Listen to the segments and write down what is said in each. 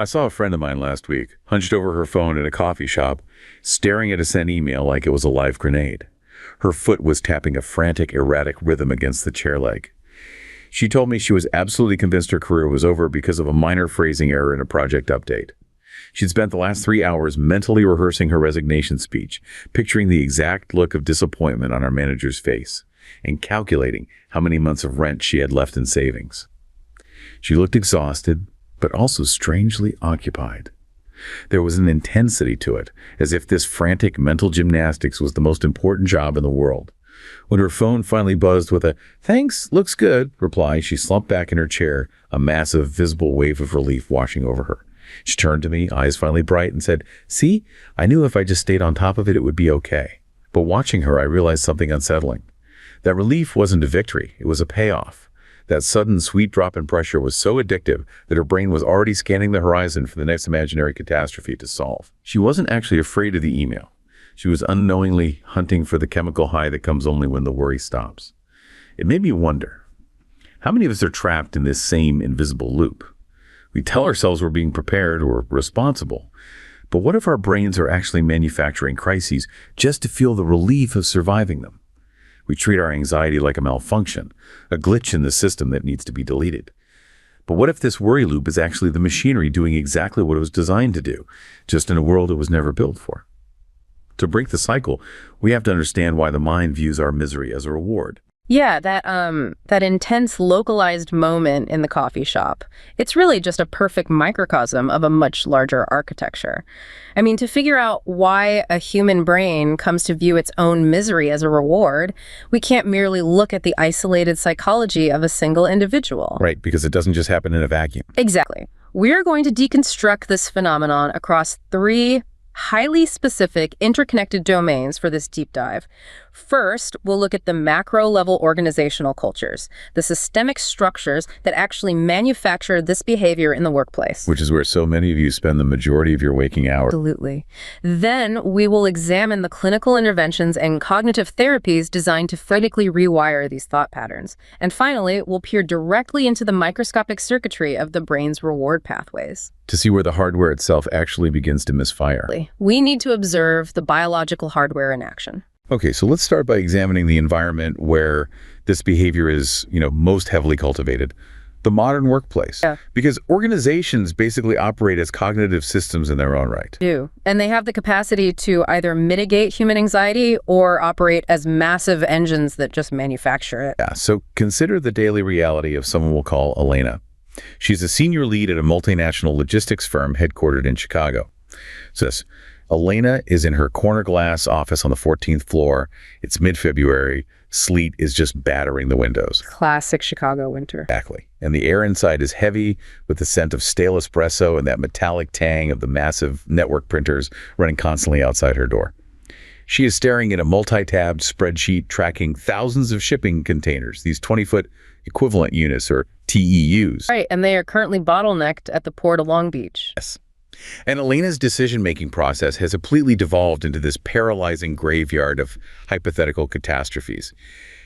I saw a friend of mine last week, hunched over her phone in a coffee shop, staring at a sent email like it was a live grenade. Her foot was tapping a frantic, erratic rhythm against the chair leg. She told me she was absolutely convinced her career was over because of a minor phrasing error in a project update. She'd spent the last 3 hours mentally rehearsing her resignation speech, picturing the exact look of disappointment on her manager's face, and calculating how many months of rent she had left in savings. She looked exhausted, but also strangely occupied. There was an intensity to it, as if this frantic mental gymnastics was the most important job in the world. When her phone finally buzzed with a "thanks, looks good" reply, she slumped back in her chair, a massive, visible wave of relief washing over her. She turned to me, eyes finally bright, and said, "See, I knew if I just stayed on top of it, it would be okay." But watching her, I realized something unsettling. That relief wasn't a victory, it was a payoff. That sudden, sweet drop in pressure was so addictive that her brain was already scanning the horizon for the next imaginary catastrophe to solve. She wasn't actually afraid of the email. She was unknowingly hunting for the chemical high that comes only when the worry stops. It made me wonder, how many of us are trapped in this same invisible loop? We tell ourselves we're being prepared or responsible, but what if our brains are actually manufacturing crises just to feel the relief of surviving them? We treat our anxiety like a malfunction, a glitch in the system that needs to be deleted. But what if this worry loop is actually the machinery doing exactly what it was designed to do, just in a world it was never built for? To break the cycle, we have to understand why the mind views our misery as a reward. Yeah, that intense localized moment in the coffee shop. It's really just a perfect microcosm of a much larger architecture. I mean, to figure out why a human brain comes to view its own misery as a reward, we can't merely look at the isolated psychology of a single individual. Right, because it doesn't just happen in a vacuum. Exactly. We're going to deconstruct this phenomenon across 3 highly specific, interconnected domains for this deep dive. First, we'll look at the macro-level organizational cultures, the systemic structures that actually manufacture this behavior in the workplace. Which is where so many of you spend the majority of your waking hours. Absolutely. Then we will examine the clinical interventions and cognitive therapies designed to phonetically rewire these thought patterns. And finally, we'll peer directly into the microscopic circuitry of the brain's reward pathways, to see where the hardware itself actually begins to misfire. We need to observe the biological hardware in action. Okay, so let's start by examining the environment where this behavior is, most heavily cultivated. The modern workplace. Yeah. Because organizations basically operate as cognitive systems in their own right. Do. And they have the capacity to either mitigate human anxiety or operate as massive engines that just manufacture it. Yeah, so consider the daily reality of someone we'll call Elena. She's a senior lead at a multinational logistics firm headquartered in Chicago. So Elena is in her corner glass office on the 14th floor. It's mid-February. Sleet is just battering the windows. Classic Chicago winter. Exactly. And the air inside is heavy with the scent of stale espresso and that metallic tang of the massive network printers running constantly outside her door. She is staring at a multi-tabbed spreadsheet tracking thousands of shipping containers, these 20-foot equivalent units, or TEUs. Right, and they are currently bottlenecked at the port of Long Beach. Yes. And Elena's decision-making process has completely devolved into this paralyzing graveyard of hypothetical catastrophes.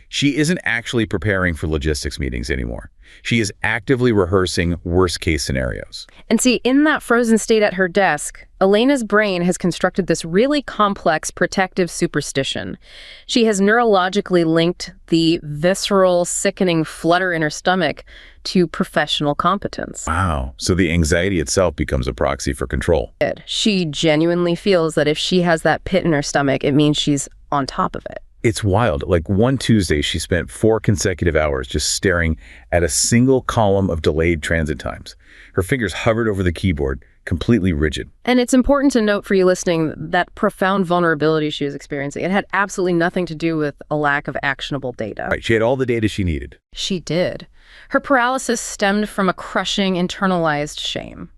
She isn't actually preparing for logistics meetings anymore. She is actively rehearsing worst-case scenarios. And see, in that frozen state at her desk, Elena's brain has constructed this really complex protective superstition. She has neurologically linked the visceral, sickening flutter in her stomach to professional competence. Wow. So the anxiety itself becomes a proxy for control. She genuinely feels that if she has that pit in her stomach, it means she's on top of it. It's wild. Like one Tuesday, she spent 4 consecutive hours just staring at a single column of delayed transit times. Her fingers hovered over the keyboard, completely rigid. And it's important to note for you listening that profound vulnerability she was experiencing, it had absolutely nothing to do with a lack of actionable data. Right, she had all the data she needed. She did. Her paralysis stemmed from a crushing internalized shame.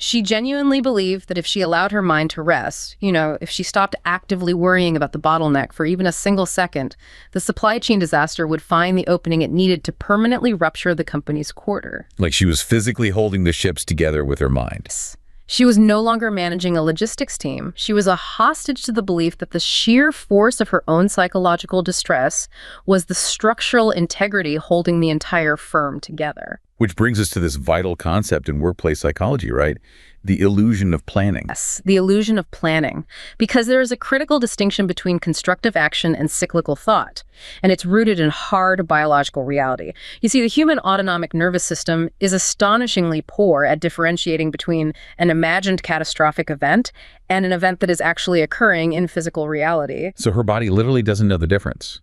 She genuinely believed that if she allowed her mind to rest, if she stopped actively worrying about the bottleneck for even a single second, the supply chain disaster would find the opening it needed to permanently rupture the company's quarter. Like she was physically holding the ships together with her mind. She was no longer managing a logistics team. She was a hostage to the belief that the sheer force of her own psychological distress was the structural integrity holding the entire firm together. Which brings us to this vital concept in workplace psychology, right? The illusion of planning. Yes, the illusion of planning, because there is a critical distinction between constructive action and cyclical thought, and it's rooted in hard biological reality. You see, the human autonomic nervous system is astonishingly poor at differentiating between an imagined catastrophic event and an event that is actually occurring in physical reality. So her body literally doesn't know the difference.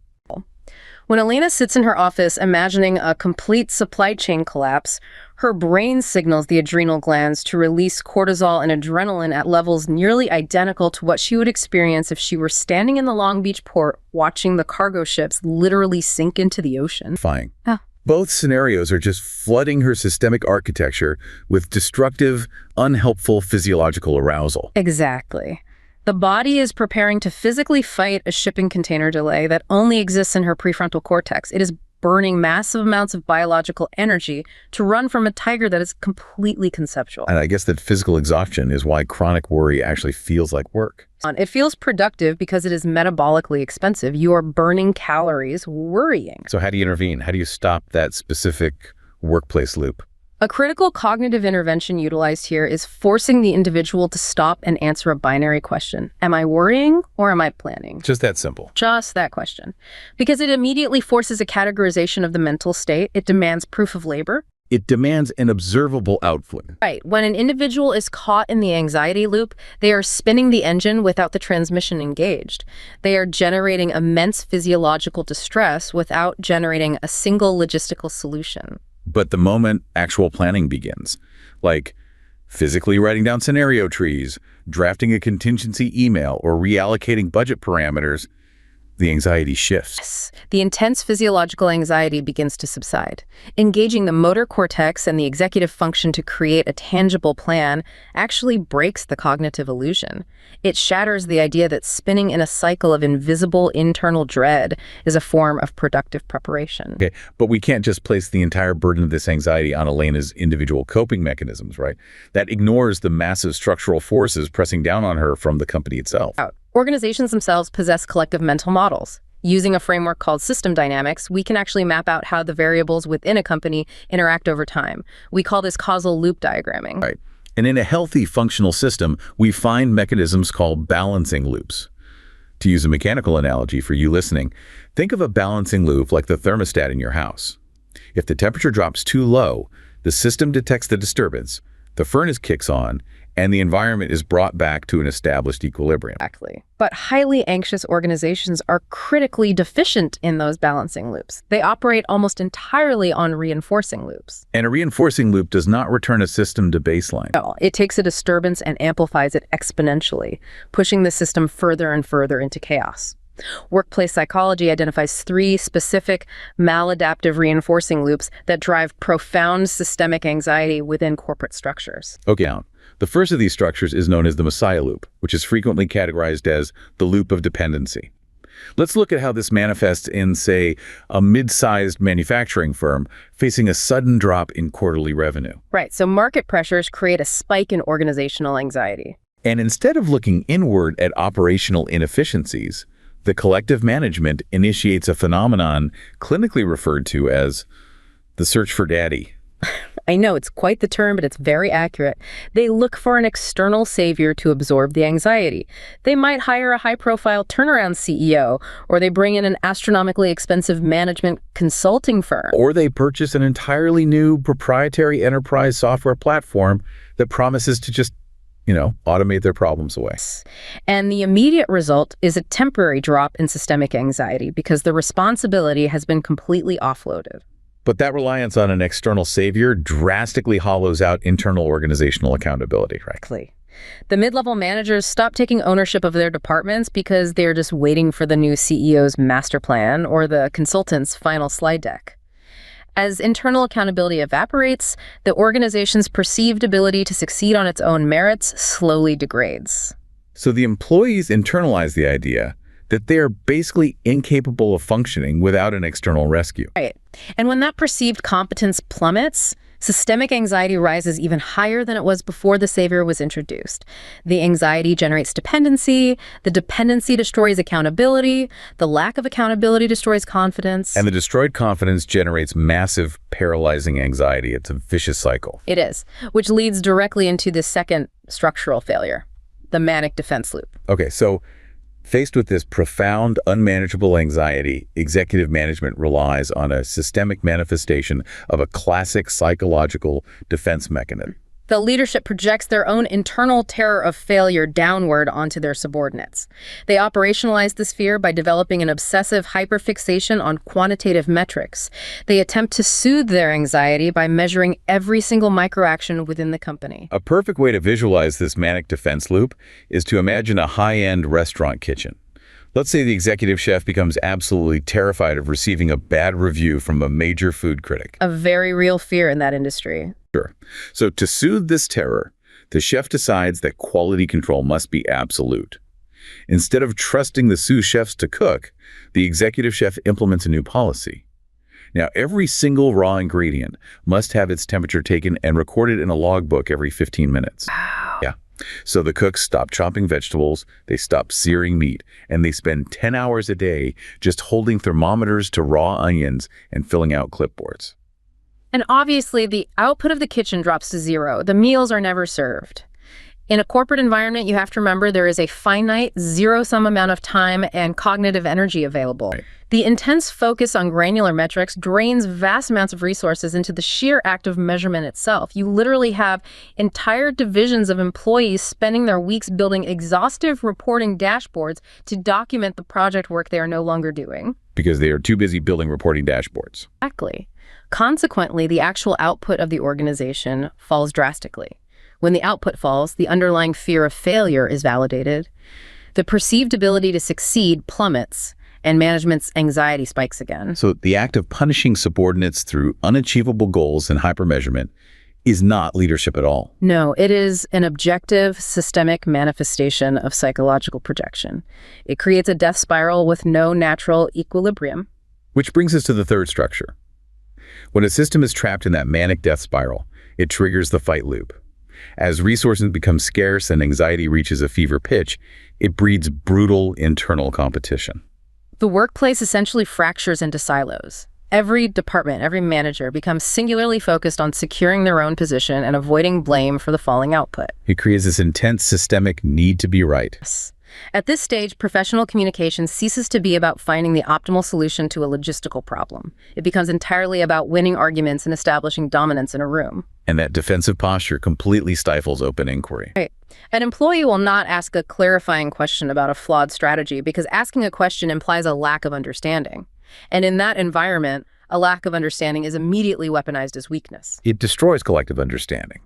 When Elena sits in her office imagining a complete supply chain collapse, her brain signals the adrenal glands to release cortisol and adrenaline at levels nearly identical to what she would experience if she were standing in the Long Beach port watching the cargo ships literally sink into the ocean. Fine. Oh. Both scenarios are just flooding her systemic architecture with destructive, unhelpful physiological arousal. Exactly. The body is preparing to physically fight a shipping container delay that only exists in her prefrontal cortex. It is burning massive amounts of biological energy to run from a tiger that is completely conceptual. And I guess that physical exhaustion is why chronic worry actually feels like work. It feels productive because it is metabolically expensive. You are burning calories worrying. So how do you intervene? How do you stop that specific workplace loop? A critical cognitive intervention utilized here is forcing the individual to stop and answer a binary question. Am I worrying or am I planning? Just that simple. Just that question. Because it immediately forces a categorization of the mental state. It demands proof of labor. It demands an observable output. Right. When an individual is caught in the anxiety loop, they are spinning the engine without the transmission engaged. They are generating immense physiological distress without generating a single logistical solution. But the moment actual planning begins, like physically writing down scenario trees, drafting a contingency email, or reallocating budget parameters, the anxiety shifts. Yes, the intense physiological anxiety begins to subside. Engaging the motor cortex and the executive function to create a tangible plan actually breaks the cognitive illusion. It shatters the idea that spinning in a cycle of invisible internal dread is a form of productive preparation. Okay, but we can't just place the entire burden of this anxiety on Elena's individual coping mechanisms, right? That ignores the massive structural forces pressing down on her from the company itself. Organizations themselves possess collective mental models. Using a framework called system dynamics, we can actually map out how the variables within a company interact over time. We call this causal loop diagramming. Right. And in a healthy, functional system, we find mechanisms called balancing loops. To use a mechanical analogy for you listening, think of a balancing loop like the thermostat in your house. If the temperature drops too low, the system detects the disturbance, the furnace kicks on, and the environment is brought back to an established equilibrium. Exactly. But highly anxious organizations are critically deficient in those balancing loops. They operate almost entirely on reinforcing loops. And a reinforcing loop does not return a system to baseline. No, it takes a disturbance and amplifies it exponentially, pushing the system further and further into chaos. Workplace psychology identifies 3 specific maladaptive reinforcing loops that drive profound systemic anxiety within corporate structures. Okay, now, the first of these structures is known as the Messiah loop, which is frequently categorized as the loop of dependency. Let's look at how this manifests in, say, a mid-sized manufacturing firm facing a sudden drop in quarterly revenue. Right, so market pressures create a spike in organizational anxiety. And instead of looking inward at operational inefficiencies, the collective management initiates a phenomenon clinically referred to as the search for daddy. I know it's quite the term, but it's very accurate. They look for an external savior to absorb the anxiety. They might hire a high-profile turnaround CEO, or they bring in an astronomically expensive management consulting firm. Or they purchase an entirely new proprietary enterprise software platform that promises to just automate their problems away. And the immediate result is a temporary drop in systemic anxiety because the responsibility has been completely offloaded. But that reliance on an external savior drastically hollows out internal organizational accountability, right? Exactly. The mid-level managers stop taking ownership of their departments because they're just waiting for the new CEO's master plan or the consultant's final slide deck. As internal accountability evaporates, the organization's perceived ability to succeed on its own merits slowly degrades. So the employees internalize the idea that they are basically incapable of functioning without an external rescue. Right. And when that perceived competence plummets, Systemic anxiety rises even higher than it was before the savior was introduced. The anxiety generates dependency, the dependency destroys accountability, the lack of accountability destroys confidence. And the destroyed confidence generates massive, paralyzing anxiety. It's a vicious cycle. It is, which leads directly into the second structural failure, the manic defense loop. Okay, so faced with this profound, unmanageable anxiety, executive management relies on a systemic manifestation of a classic psychological defense mechanism. The leadership projects their own internal terror of failure downward onto their subordinates. They operationalize this fear by developing an obsessive hyperfixation on quantitative metrics. They attempt to soothe their anxiety by measuring every single microaction within the company. A perfect way to visualize this manic defense loop is to imagine a high-end restaurant kitchen. Let's say the executive chef becomes absolutely terrified of receiving a bad review from a major food critic. A very real fear in that industry. Sure. So to soothe this terror, the chef decides that quality control must be absolute. Instead of trusting the sous chefs to cook, the executive chef implements a new policy. Now, every single raw ingredient must have its temperature taken and recorded in a logbook every 15 minutes. Wow. Yeah. So the cooks stop chopping vegetables, they stop searing meat, and they spend 10 hours a day just holding thermometers to raw onions and filling out clipboards. And obviously, the output of the kitchen drops to zero. The meals are never served. In a corporate environment, you have to remember there is a finite, zero-sum amount of time and cognitive energy available. Right. The intense focus on granular metrics drains vast amounts of resources into the sheer act of measurement itself. You literally have entire divisions of employees spending their weeks building exhaustive reporting dashboards to document the project work they are no longer doing. Because they are too busy building reporting dashboards. Exactly. Consequently, the actual output of the organization falls drastically. When the output falls, the underlying fear of failure is validated. The perceived ability to succeed plummets, and management's anxiety spikes again. So the act of punishing subordinates through unachievable goals and hypermeasurement is not leadership at all. No, it is an objective, systemic manifestation of psychological projection. It creates a death spiral with no natural equilibrium. Which brings us to the third structure. When a system is trapped in that manic death spiral, it triggers the fight loop. As resources become scarce and anxiety reaches a fever pitch, it breeds brutal internal competition. The workplace essentially fractures into silos. Every department, every manager becomes singularly focused on securing their own position and avoiding blame for the falling output. It creates this intense systemic need to be right. At this stage, professional communication ceases to be about finding the optimal solution to a logistical problem. It becomes entirely about winning arguments and establishing dominance in a room. And that defensive posture completely stifles open inquiry. Right. An employee will not ask a clarifying question about a flawed strategy because asking a question implies a lack of understanding. And in that environment, a lack of understanding is immediately weaponized as weakness. It destroys collective understanding.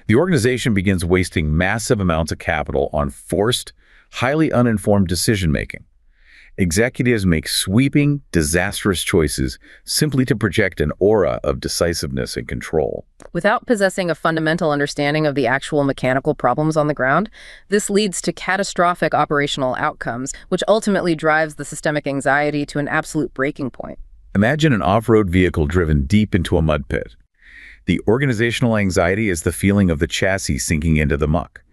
The organization begins wasting massive amounts of capital on forced, highly uninformed decision-making. Executives make sweeping, disastrous choices simply to project an aura of decisiveness and control. Without possessing a fundamental understanding of the actual mechanical problems on the ground, this leads to catastrophic operational outcomes, which ultimately drives the systemic anxiety to an absolute breaking point. Imagine an off-road vehicle driven deep into a mud pit. The organizational anxiety is the feeling of the chassis sinking into the muck.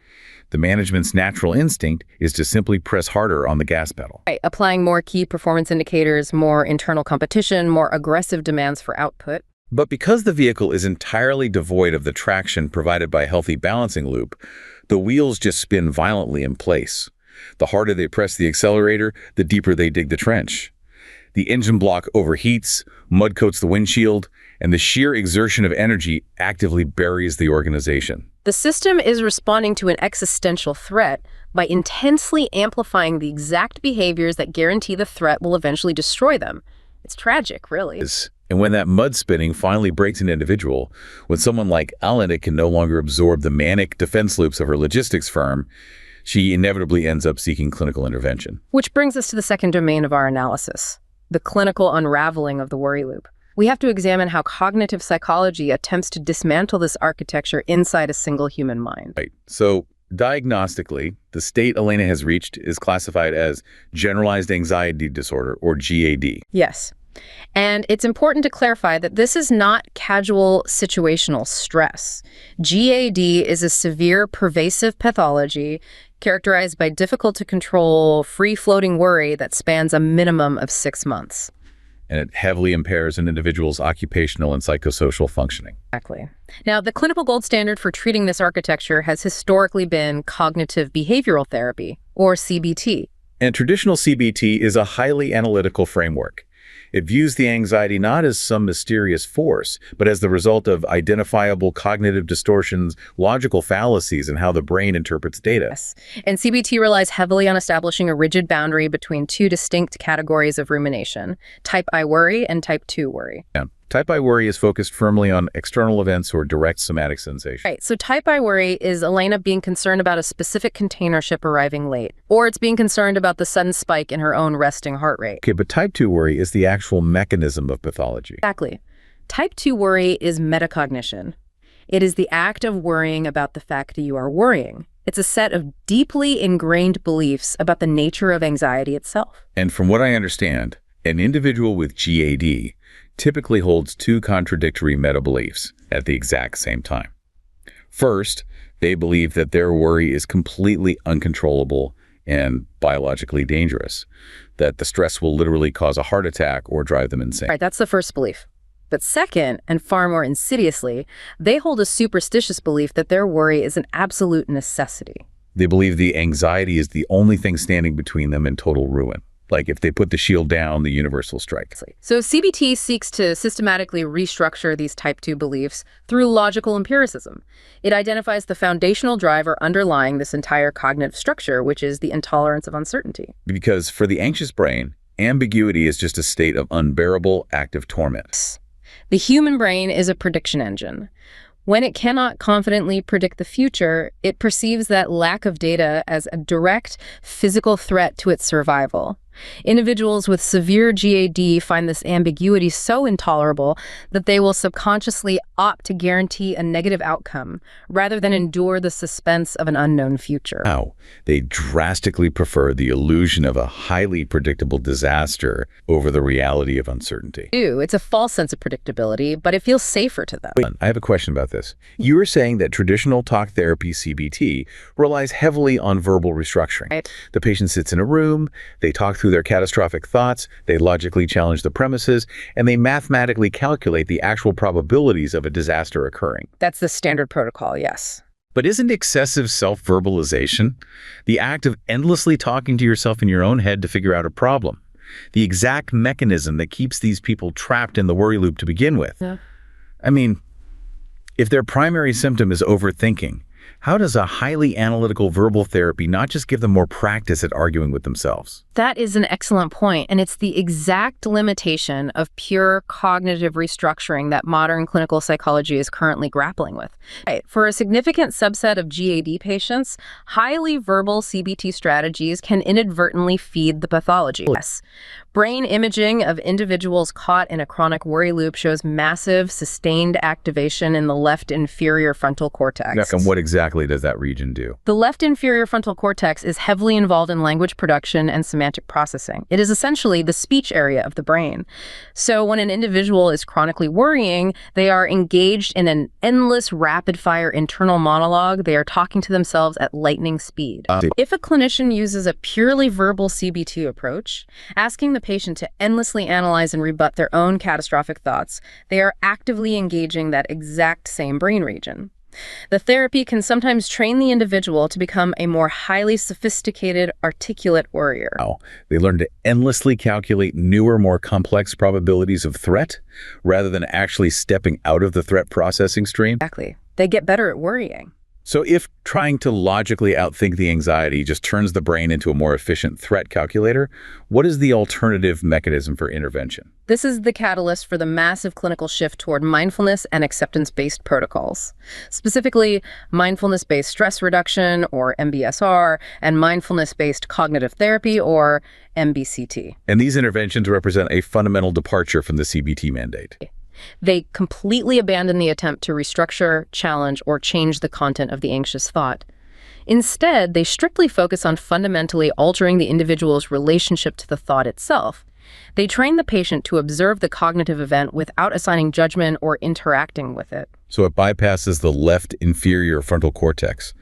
The management's natural instinct is to simply press harder on the gas pedal. Right, applying more key performance indicators, more internal competition, more aggressive demands for output. But because the vehicle is entirely devoid of the traction provided by a healthy balancing loop, the wheels just spin violently in place. The harder they press the accelerator, the deeper they dig the trench. The engine block overheats, mud coats the windshield, and the sheer exertion of energy actively buries the organization. The system is responding to an existential threat by intensely amplifying the exact behaviors that guarantee the threat will eventually destroy them. It's tragic, really. And when that mud spinning finally breaks an individual, when someone like Alana can no longer absorb the manic defense loops of her logistics firm, she inevitably ends up seeking clinical intervention. Which brings us to the second domain of our analysis, the clinical unraveling of the worry loop. We have to examine how cognitive psychology attempts to dismantle this architecture inside a single human mind. Right. So diagnostically, the state Elena has reached is classified as generalized anxiety disorder, or GAD. Yes. And it's important to clarify that this is not casual situational stress. GAD is a severe, pervasive pathology characterized by difficult to control, free-floating worry that spans a minimum of 6 months. And it heavily impairs an individual's occupational and psychosocial functioning. Exactly. Now, the clinical gold standard for treating this architecture has historically been cognitive behavioral therapy, or CBT. And traditional CBT is a highly analytical framework. It views the anxiety not as some mysterious force, but as the result of identifiable cognitive distortions, logical fallacies, and how the brain interprets data. Yes. And CBT relies heavily on establishing a rigid boundary between two distinct categories of rumination, type I worry and type 2 worry. Yeah. Type I worry is focused firmly on external events or direct somatic sensation. Right, so type I worry is Elena being concerned about a specific container ship arriving late, or it's being concerned about the sudden spike in her own resting heart rate. Okay, but type 2 worry is the actual mechanism of pathology. Exactly. Type 2 worry is metacognition. It is the act of worrying about the fact that you are worrying. It's a set of deeply ingrained beliefs about the nature of anxiety itself. And from what I understand, an individual with GAD typically holds two contradictory meta-beliefs at the exact same time. First, they believe that their worry is completely uncontrollable and biologically dangerous, that the stress will literally cause a heart attack or drive them insane. Right, that's the first belief. But second, and far more insidiously, they hold a superstitious belief that their worry is an absolute necessity. They believe the anxiety is the only thing standing between them and total ruin. Like if they put the shield down, the universe will strike. So CBT seeks to systematically restructure these type 2 beliefs through logical empiricism. It identifies the foundational driver underlying this entire cognitive structure, which is the intolerance of uncertainty. Because for the anxious brain, ambiguity is just a state of unbearable active torment. The human brain is a prediction engine. When it cannot confidently predict the future, it perceives that lack of data as a direct physical threat to its survival. Individuals with severe GAD find this ambiguity so intolerable that they will subconsciously opt to guarantee a negative outcome rather than endure the suspense of an unknown future. Wow. They drastically prefer the illusion of a highly predictable disaster over the reality of uncertainty. It's a false sense of predictability, but it feels safer to them. Wait, I have a question about this. You were saying that traditional talk therapy CBT relies heavily on verbal restructuring. Right. The patient sits in a room, they talk through their catastrophic thoughts, they logically challenge the premises, and they mathematically calculate the actual probabilities of a disaster occurring. That's the standard protocol, yes. But isn't excessive self-verbalization the act of endlessly talking to yourself in your own head to figure out a problem? The exact mechanism that keeps these people trapped in the worry loop to begin with. Yeah. I mean, if their primary symptom is overthinking, how does a highly analytical verbal therapy not just give them more practice at arguing with themselves? That is an excellent point, and it's the exact limitation of pure cognitive restructuring that modern clinical psychology is currently grappling with. Right. For a significant subset of GAD patients, highly verbal CBT strategies can inadvertently feed the pathology. Yes. Brain imaging of individuals caught in a chronic worry loop shows massive, sustained activation in the left inferior frontal cortex. And what exactly does that region do? The left inferior frontal cortex is heavily involved in language production and semantic processing. It is essentially the speech area of the brain. So when an individual is chronically worrying, they are engaged in an endless, rapid-fire internal monologue. They are talking to themselves at lightning speed. If a clinician uses a purely verbal CBT approach, asking the patient to endlessly analyze and rebut their own catastrophic thoughts, they are actively engaging that exact same brain region. The therapy can sometimes train the individual to become a more highly sophisticated, articulate worrier. Wow. They learn to endlessly calculate newer, more complex probabilities of threat rather than actually stepping out of the threat processing stream. Exactly. They get better at worrying. So if trying to logically outthink the anxiety just turns the brain into a more efficient threat calculator, what is the alternative mechanism for intervention? This is the catalyst for the massive clinical shift toward mindfulness and acceptance-based protocols. Specifically, mindfulness-based stress reduction, or MBSR, and mindfulness-based cognitive therapy, or MBCT. And these interventions represent a fundamental departure from the CBT mandate. They completely abandon the attempt to restructure, challenge, or change the content of the anxious thought. Instead, they strictly focus on fundamentally altering the individual's relationship to the thought itself. They train the patient to observe the cognitive event without assigning judgment or interacting with it. So it bypasses the left inferior frontal cortex.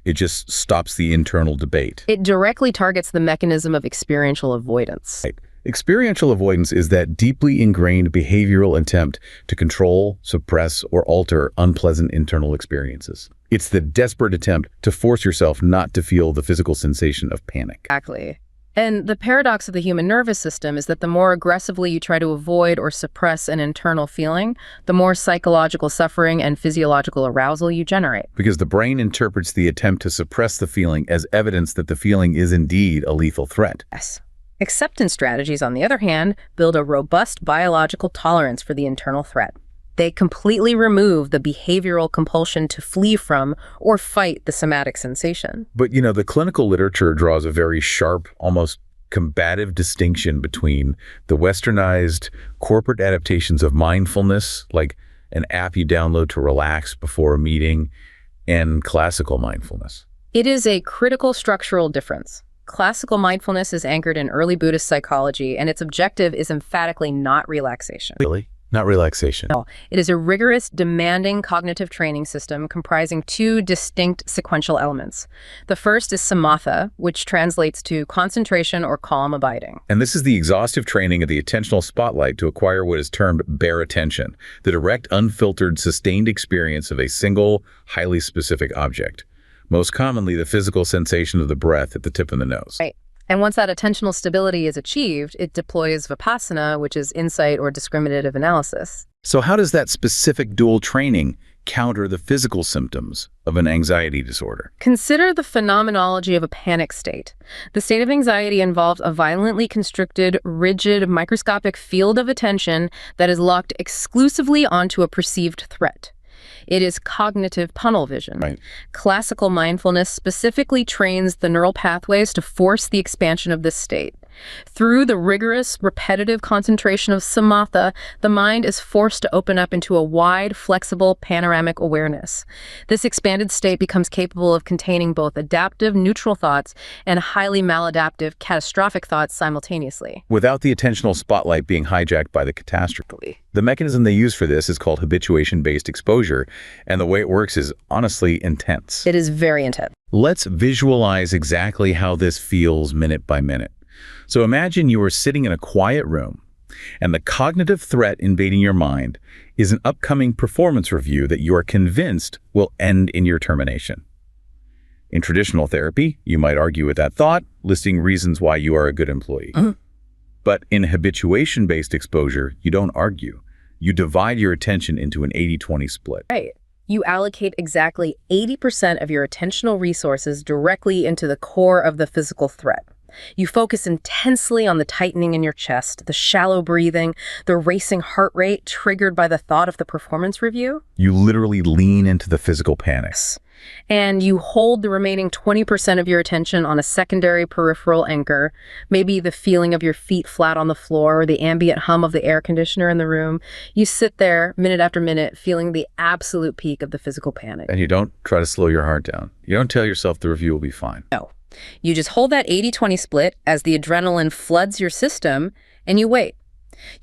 It just stops the internal debate. It directly targets the mechanism of experiential avoidance. Right. Experiential avoidance is that deeply ingrained behavioral attempt to control, suppress, or alter unpleasant internal experiences. It's the desperate attempt to force yourself not to feel the physical sensation of panic. Exactly. And the paradox of the human nervous system is that the more aggressively you try to avoid or suppress an internal feeling, the more psychological suffering and physiological arousal you generate. Because the brain interprets the attempt to suppress the feeling as evidence that the feeling is indeed a lethal threat. Yes. Acceptance strategies, on the other hand, build a robust biological tolerance for the internal threat. They completely remove the behavioral compulsion to flee from or fight the somatic sensation. But, the clinical literature draws a very sharp, almost combative distinction between the westernized corporate adaptations of mindfulness, like an app you download to relax before a meeting, and classical mindfulness. It is a critical structural difference. Classical mindfulness is anchored in early Buddhist psychology, and its objective is emphatically not relaxation. Really? Not relaxation. No, it is a rigorous, demanding cognitive training system comprising two distinct sequential elements. The first is samatha, which translates to concentration or calm abiding. And this is the exhaustive training of the attentional spotlight to acquire what is termed bare attention, the direct, unfiltered, sustained experience of a single, highly specific object. Most commonly, the physical sensation of the breath at the tip of the nose. Right. And once that attentional stability is achieved, it deploys vipassana, which is insight or discriminative analysis. So how does that specific dual training counter the physical symptoms of an anxiety disorder? Consider the phenomenology of a panic state. The state of anxiety involves a violently constricted, rigid, microscopic field of attention that is locked exclusively onto a perceived threat. It is cognitive tunnel vision. Right. Classical mindfulness specifically trains the neural pathways to force the expansion of this state. Through the rigorous, repetitive concentration of samatha, the mind is forced to open up into a wide, flexible, panoramic awareness. This expanded state becomes capable of containing both adaptive, neutral thoughts and highly maladaptive, catastrophic thoughts simultaneously. Without the attentional spotlight being hijacked by the catastrophe. The mechanism they use for this is called habituation-based exposure, and the way it works is honestly intense. It is very intense. Let's visualize exactly how this feels minute by minute. So imagine you are sitting in a quiet room, and the cognitive threat invading your mind is an upcoming performance review that you are convinced will end in your termination. In traditional therapy, you might argue with that thought, listing reasons why you are a good employee. But in habituation-based exposure, you don't argue. You divide your attention into an 80-20 split. Right. You allocate exactly 80% of your attentional resources directly into the core of the physical threat. You focus intensely on the tightening in your chest, the shallow breathing, the racing heart rate triggered by the thought of the performance review. You literally lean into the physical panics. And you hold the remaining 20% of your attention on a secondary peripheral anchor, maybe the feeling of your feet flat on the floor or the ambient hum of the air conditioner in the room. You sit there minute after minute feeling the absolute peak of the physical panic. And you don't try to slow your heart down. You don't tell yourself the review will be fine. No. You just hold that 80-20 split as the adrenaline floods your system, and you wait.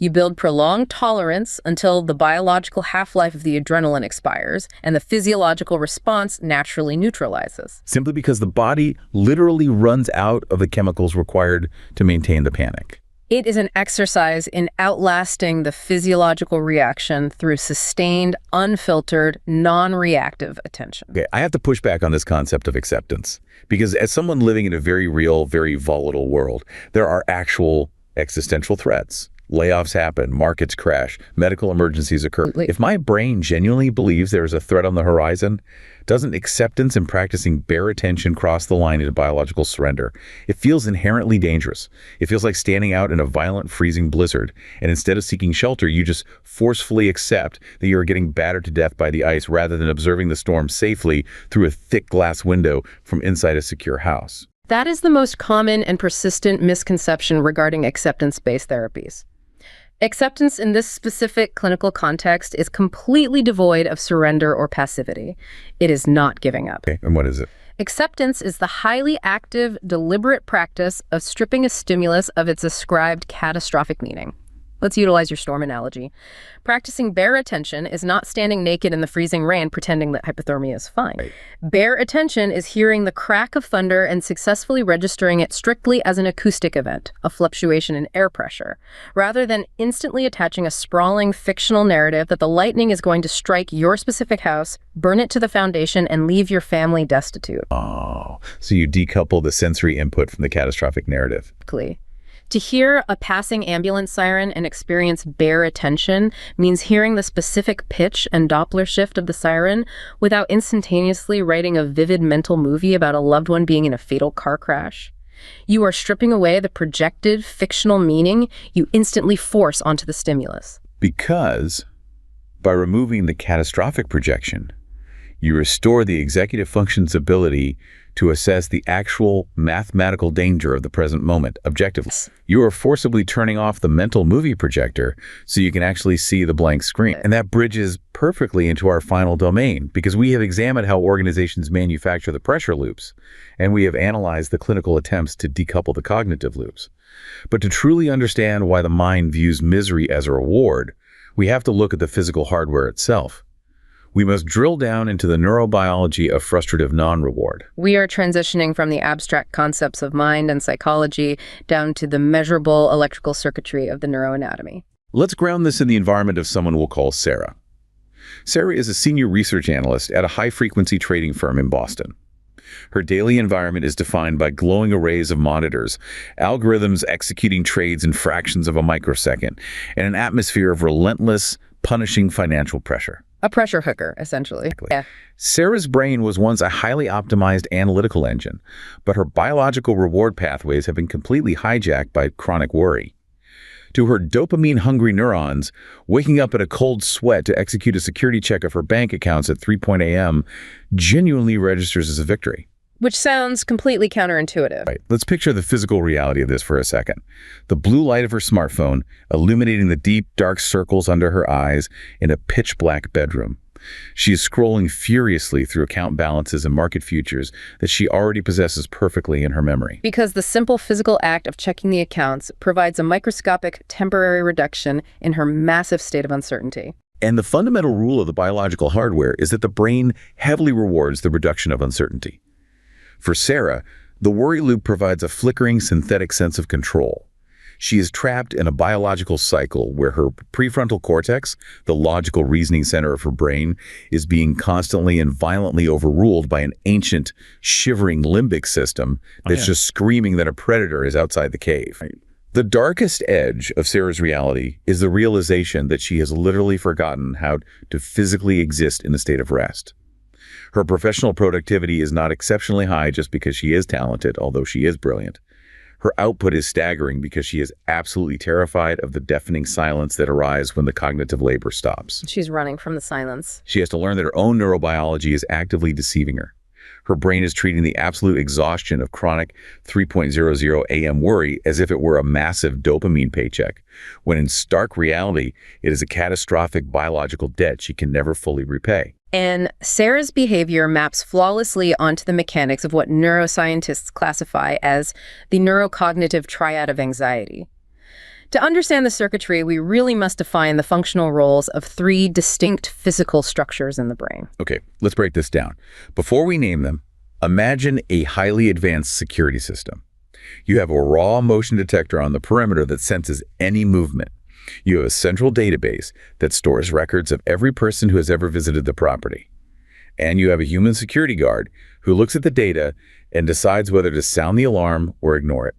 You build prolonged tolerance until the biological half-life of the adrenaline expires and the physiological response naturally neutralizes. Simply because the body literally runs out of the chemicals required to maintain the panic. It is an exercise in outlasting the physiological reaction through sustained, unfiltered, non-reactive attention. Okay, I have to push back on this concept of acceptance, because as someone living in a very real, very volatile world, there are actual existential threats. Layoffs happen, markets crash, medical emergencies occur. Absolutely. If my brain genuinely believes there is a threat on the horizon, doesn't acceptance and practicing bare attention cross the line into biological surrender? It feels inherently dangerous. It feels like standing out in a violent, freezing blizzard, and instead of seeking shelter, you just forcefully accept that you're getting battered to death by the ice rather than observing the storm safely through a thick glass window from inside a secure house. That is the most common and persistent misconception regarding acceptance-based therapies. Acceptance in this specific clinical context is completely devoid of surrender or passivity. It is not giving up. Okay, and what is it? Acceptance is the highly active, deliberate practice of stripping a stimulus of its ascribed catastrophic meaning. Let's utilize your storm analogy. Practicing bare attention is not standing naked in the freezing rain pretending that hypothermia is fine. Right. Bare attention is hearing the crack of thunder and successfully registering it strictly as an acoustic event, a fluctuation in air pressure, rather than instantly attaching a sprawling fictional narrative that the lightning is going to strike your specific house, burn it to the foundation, and leave your family destitute. Oh, so you decouple the sensory input from the catastrophic narrative. To hear a passing ambulance siren and experience bare attention means hearing the specific pitch and Doppler shift of the siren without instantaneously writing a vivid mental movie about a loved one being in a fatal car crash. You are stripping away the projected fictional meaning you instantly force onto the stimulus. Because by removing the catastrophic projection, you restore the executive function's ability to assess the actual mathematical danger of the present moment objectively. You are forcibly turning off the mental movie projector so you can actually see the blank screen. And that bridges perfectly into our final domain, because we have examined how organizations manufacture the pressure loops, and we have analyzed the clinical attempts to decouple the cognitive loops. But to truly understand why the mind views misery as a reward, we have to look at the physical hardware itself. We must drill down into the neurobiology of frustrative non-reward. We are transitioning from the abstract concepts of mind and psychology down to the measurable electrical circuitry of the neuroanatomy. Let's ground this in the environment of someone we'll call Sarah. Sarah is a senior research analyst at a high-frequency trading firm in Boston. Her daily environment is defined by glowing arrays of monitors, algorithms executing trades in fractions of a microsecond, and an atmosphere of relentless, punishing financial pressure. A pressure hooker, essentially. Yeah. Sarah's brain was once a highly optimized analytical engine, but her biological reward pathways have been completely hijacked by chronic worry. To her dopamine-hungry neurons, waking up in a cold sweat to execute a security check of her bank accounts at 3 a.m. genuinely registers as a victory. Which sounds completely counterintuitive. Right. Let's picture the physical reality of this for a second. The blue light of her smartphone illuminating the deep, dark circles under her eyes in a pitch-black bedroom. She is scrolling furiously through account balances and market futures that she already possesses perfectly in her memory. Because the simple physical act of checking the accounts provides a microscopic temporary reduction in her massive state of uncertainty. And the fundamental rule of the biological hardware is that the brain heavily rewards the reduction of uncertainty. For Sarah, the worry loop provides a flickering synthetic sense of control. She is trapped in a biological cycle where her prefrontal cortex, the logical reasoning center of her brain, is being constantly and violently overruled by an ancient, shivering limbic system that's just screaming that a predator is outside the cave. Right. The darkest edge of Sarah's reality is the realization that she has literally forgotten how to physically exist in a state of rest. Her professional productivity is not exceptionally high just because she is talented, although she is brilliant. Her output is staggering because she is absolutely terrified of the deafening silence that arises when the cognitive labor stops. She's running from the silence. She has to learn that her own neurobiology is actively deceiving her. Her brain is treating the absolute exhaustion of chronic 3.00 a.m. worry as if it were a massive dopamine paycheck, when in stark reality, it is a catastrophic biological debt she can never fully repay. And Sarah's behavior maps flawlessly onto the mechanics of what neuroscientists classify as the neurocognitive triad of anxiety. To understand the circuitry, we really must define the functional roles of three distinct physical structures in the brain. Okay, let's break this down. Before we name them, imagine a highly advanced security system. You have a raw motion detector on the perimeter that senses any movement. You have a central database that stores records of every person who has ever visited the property. And you have a human security guard who looks at the data and decides whether to sound the alarm or ignore it.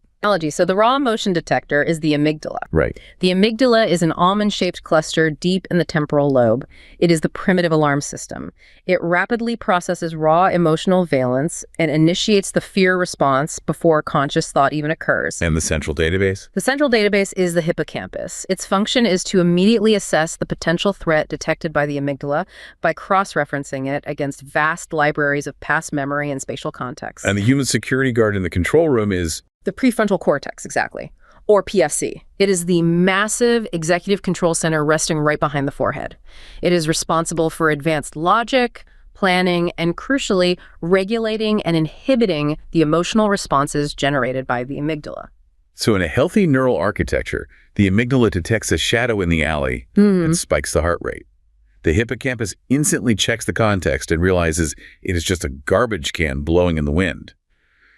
So the raw motion detector is the amygdala. Right. The amygdala is an almond-shaped cluster deep in the temporal lobe. It is the primitive alarm system. It rapidly processes raw emotional valence and initiates the fear response before conscious thought even occurs. And the central database? The central database is the hippocampus. Its function is to immediately assess the potential threat detected by the amygdala by cross-referencing it against vast libraries of past memory and spatial context. And the human security guard in the control room is... the prefrontal cortex, exactly, or PFC. It is the massive executive control center resting right behind the forehead. It is responsible for advanced logic, planning, and crucially, regulating and inhibiting the emotional responses generated by the amygdala. So in a healthy neural architecture, the amygdala detects a shadow in the alley and spikes the heart rate. The hippocampus instantly checks the context and realizes it is just a garbage can blowing in the wind.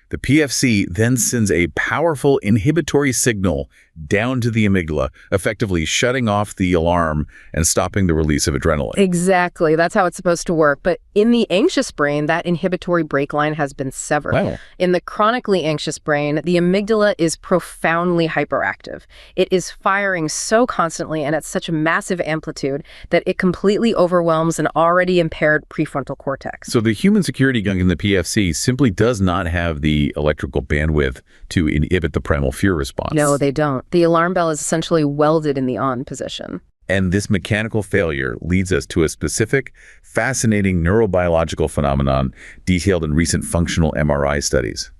The PFC then sends a powerful inhibitory signal down to the amygdala, effectively shutting off the alarm and stopping the release of adrenaline. Exactly. That's how it's supposed to work. But in the anxious brain, that inhibitory brake line has been severed. Wow. In the chronically anxious brain, the amygdala is profoundly hyperactive. It is firing so constantly and at such a massive amplitude that it completely overwhelms an already impaired prefrontal cortex. So the human security gunk in the PFC simply does not have the electrical bandwidth to inhibit the primal fear response. No, they don't. The alarm bell is essentially welded in the on position. And this mechanical failure leads us to a specific, fascinating neurobiological phenomenon detailed in recent functional MRI studies.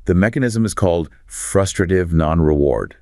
The mechanism is called frustrative non-reward.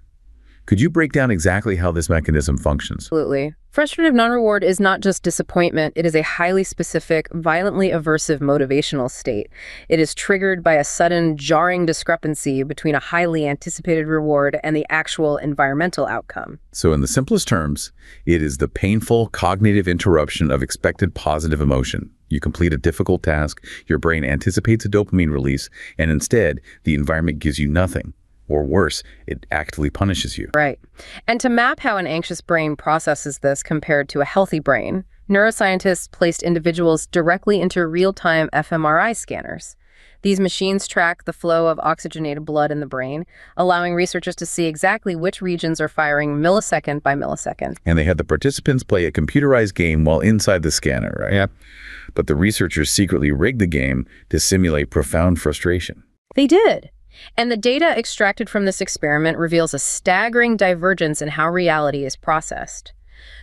Could you break down exactly how this mechanism functions? Absolutely. Frustrative non-reward is not just disappointment. It is a highly specific, violently aversive motivational state. It is triggered by a sudden, jarring discrepancy between a highly anticipated reward and the actual environmental outcome. So in the simplest terms, it is the painful cognitive interruption of expected positive emotion. You complete a difficult task, your brain anticipates a dopamine release, and instead, the environment gives you nothing. Or worse, it actively punishes you. Right. And to map how an anxious brain processes this compared to a healthy brain, neuroscientists placed individuals directly into real-time fMRI scanners. These machines track the flow of oxygenated blood in the brain, allowing researchers to see exactly which regions are firing millisecond by millisecond. And they had the participants play a computerized game while inside the scanner, right? Yep. But the researchers secretly rigged the game to simulate profound frustration. They did. And the data extracted from this experiment reveals a staggering divergence in how reality is processed.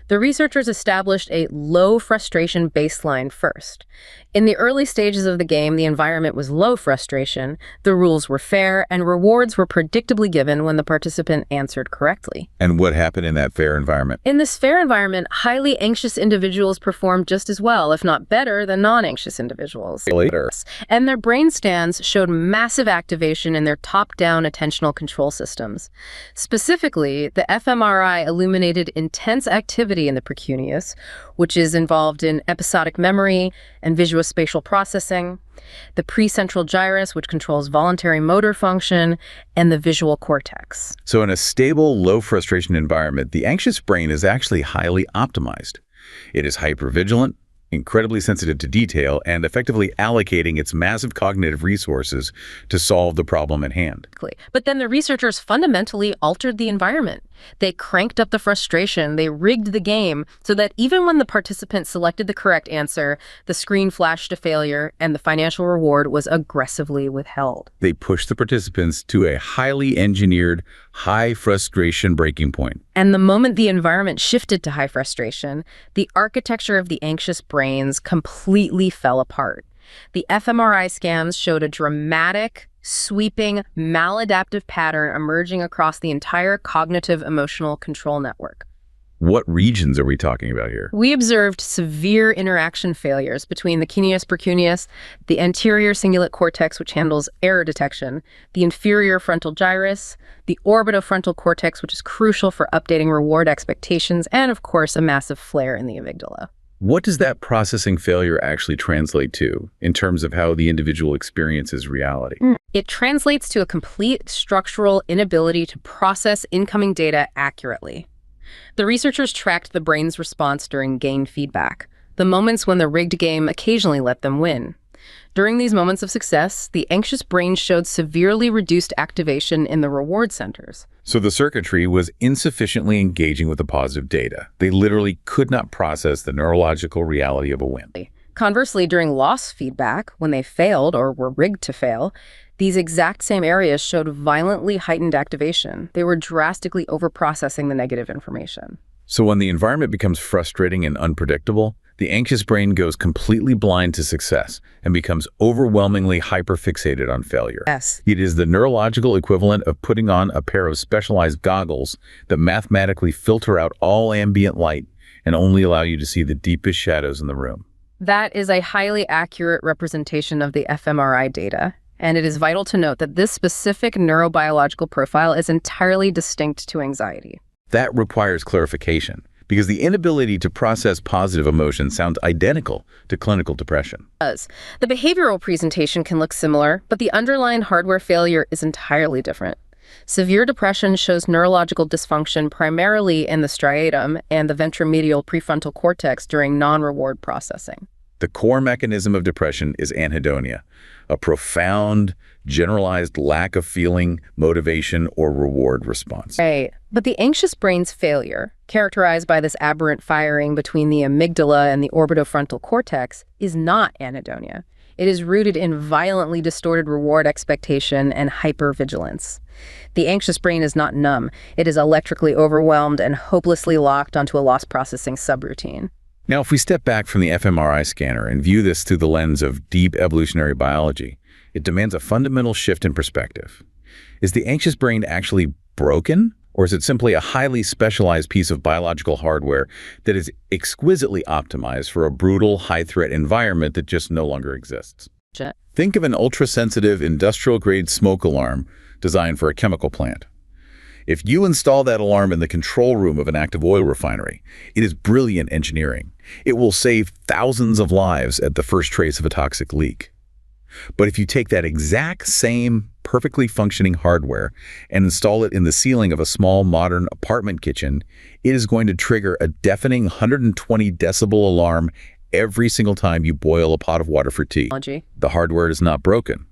The researchers established a low frustration baseline first. In the early stages of the game, the environment was low frustration, the rules were fair, and rewards were predictably given when the participant answered correctly. And what happened in that fair environment? In this fair environment, highly anxious individuals performed just as well, if not better, than non-anxious individuals. Later. And their brain scans showed massive activation in their top-down attentional control systems. Specifically, the fMRI illuminated intense activity in the precuneus, which is involved in episodic memory and visuospatial processing, the precentral gyrus, which controls voluntary motor function, and the visual cortex. So in a stable, low frustration environment, the anxious brain is actually highly optimized. It is hypervigilant, incredibly sensitive to detail, and effectively allocating its massive cognitive resources to solve the problem at hand. But then the researchers fundamentally altered the environment. They cranked up the frustration, they rigged the game, so that even when the participant selected the correct answer, the screen flashed to failure and the financial reward was aggressively withheld. They pushed the participants to a highly engineered, high frustration breaking point. And the moment the environment shifted to high frustration, the architecture of the anxious brains completely fell apart. The fMRI scans showed a dramatic, sweeping, maladaptive pattern emerging across the entire cognitive emotional control network. What regions are we talking about here? We observed severe interaction failures between the cuneus precuneus, the anterior cingulate cortex, which handles error detection, the inferior frontal gyrus, the orbitofrontal cortex, which is crucial for updating reward expectations, and of course, a massive flare in the amygdala. What does that processing failure actually translate to in terms of how the individual experiences reality? It translates to a complete structural inability to process incoming data accurately. The researchers tracked the brain's response during gain feedback, the moments when the rigged game occasionally let them win. During these moments of success, the anxious brain showed severely reduced activation in the reward centers. So the circuitry was insufficiently engaging with the positive data. They literally could not process the neurological reality of a win. Conversely, during loss feedback, when they failed or were rigged to fail, these exact same areas showed violently heightened activation. They were drastically overprocessing the negative information. So when the environment becomes frustrating and unpredictable, the anxious brain goes completely blind to success and becomes overwhelmingly hyperfixated on failure. Yes. It is the neurological equivalent of putting on a pair of specialized goggles that mathematically filter out all ambient light and only allow you to see the deepest shadows in the room. That is a highly accurate representation of the fMRI data, and it is vital to note that this specific neurobiological profile is entirely distinct to anxiety. That requires clarification, because the inability to process positive emotions sounds identical to clinical depression. The behavioral presentation can look similar, but the underlying hardware failure is entirely different. Severe depression shows neurological dysfunction primarily in the striatum and the ventromedial prefrontal cortex during non-reward processing. The core mechanism of depression is anhedonia, a profound, generalized lack of feeling, motivation, or reward response. Right. But the anxious brain's failure, characterized by this aberrant firing between the amygdala and the orbitofrontal cortex, is not anhedonia. It is rooted in violently distorted reward expectation and hypervigilance. The anxious brain is not numb. It is electrically overwhelmed and hopelessly locked onto a loss processing subroutine. Now, if we step back from the fMRI scanner and view this through the lens of deep evolutionary biology, it demands a fundamental shift in perspective. Is the anxious brain actually broken, or is it simply a highly specialized piece of biological hardware that is exquisitely optimized for a brutal, high-threat environment that just no longer exists? Think of an ultra-sensitive industrial-grade smoke alarm designed for a chemical plant. If you install that alarm in the control room of an active oil refinery, it is brilliant engineering. It will save thousands of lives at the first trace of a toxic leak. But if you take that exact same perfectly functioning hardware and install it in the ceiling of a small modern apartment kitchen, it is going to trigger a deafening 120 decibel alarm every single time you boil a pot of water for tea. The hardware is not broken.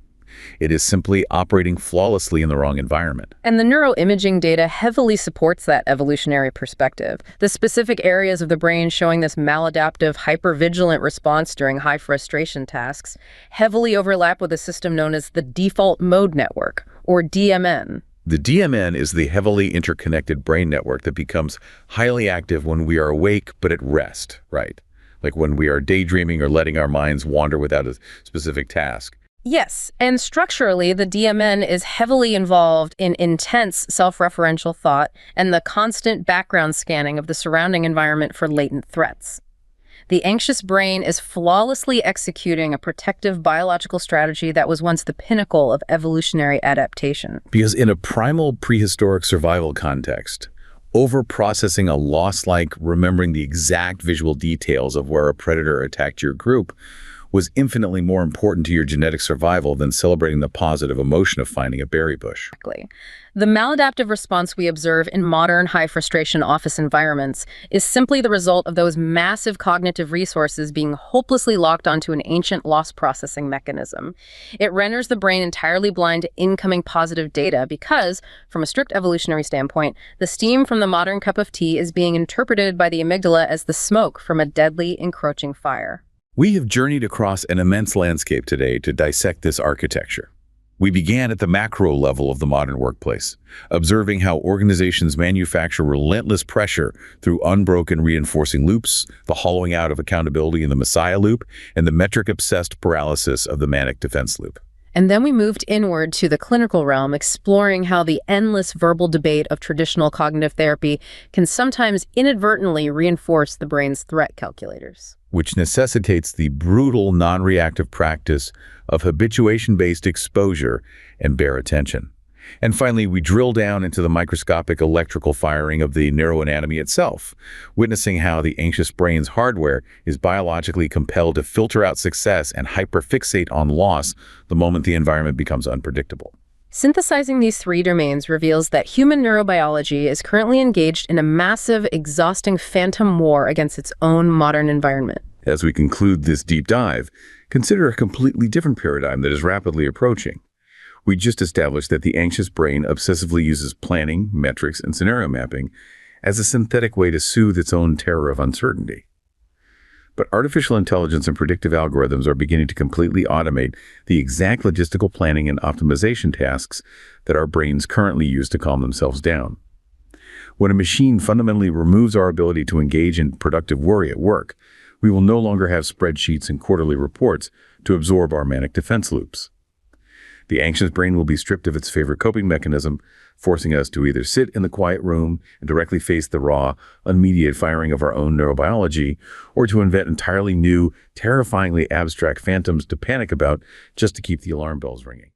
It is simply operating flawlessly in the wrong environment. And the neuroimaging data heavily supports that evolutionary perspective. The specific areas of the brain showing this maladaptive, hypervigilant response during high frustration tasks heavily overlap with a system known as the default mode network, or DMN. The DMN is the heavily interconnected brain network that becomes highly active when we are awake but at rest, right? Like when we are daydreaming or letting our minds wander without a specific task. Yes, and structurally, the DMN is heavily involved in intense self-referential thought and the constant background scanning of the surrounding environment for latent threats. The anxious brain is flawlessly executing a protective biological strategy that was once the pinnacle of evolutionary adaptation. Because in a primal prehistoric survival context, overprocessing a loss like remembering the exact visual details of where a predator attacked your group was infinitely more important to your genetic survival than celebrating the positive emotion of finding a berry bush. Exactly. The maladaptive response we observe in modern high-frustration office environments is simply the result of those massive cognitive resources being hopelessly locked onto an ancient loss processing mechanism. It renders the brain entirely blind to incoming positive data because, from a strict evolutionary standpoint, the steam from the modern cup of tea is being interpreted by the amygdala as the smoke from a deadly, encroaching fire. We have journeyed across an immense landscape today to dissect this architecture. We began at the macro level of the modern workplace, observing how organizations manufacture relentless pressure through unbroken reinforcing loops, the hollowing out of accountability in the Messiah loop, and the metric-obsessed paralysis of the manic defense loop. And then we moved inward to the clinical realm, exploring how the endless verbal debate of traditional cognitive therapy can sometimes inadvertently reinforce the brain's threat calculators, which necessitates the brutal, non-reactive practice of habituation-based exposure and bare attention. And finally, we drill down into the microscopic electrical firing of the neuroanatomy itself, witnessing how the anxious brain's hardware is biologically compelled to filter out success and hyperfixate on loss the moment the environment becomes unpredictable. Synthesizing these three domains reveals that human neurobiology is currently engaged in a massive, exhausting phantom war against its own modern environment. As we conclude this deep dive, consider a completely different paradigm that is rapidly approaching. We just established that the anxious brain obsessively uses planning, metrics, and scenario mapping as a synthetic way to soothe its own terror of uncertainty. But artificial intelligence and predictive algorithms are beginning to completely automate the exact logistical planning and optimization tasks that our brains currently use to calm themselves down. When a machine fundamentally removes our ability to engage in productive worry at work, we will no longer have spreadsheets and quarterly reports to absorb our manic defense loops. The anxious brain will be stripped of its favorite coping mechanism, forcing us to either sit in the quiet room and directly face the raw, unmediated firing of our own neurobiology, or to invent entirely new, terrifyingly abstract phantoms to panic about just to keep the alarm bells ringing.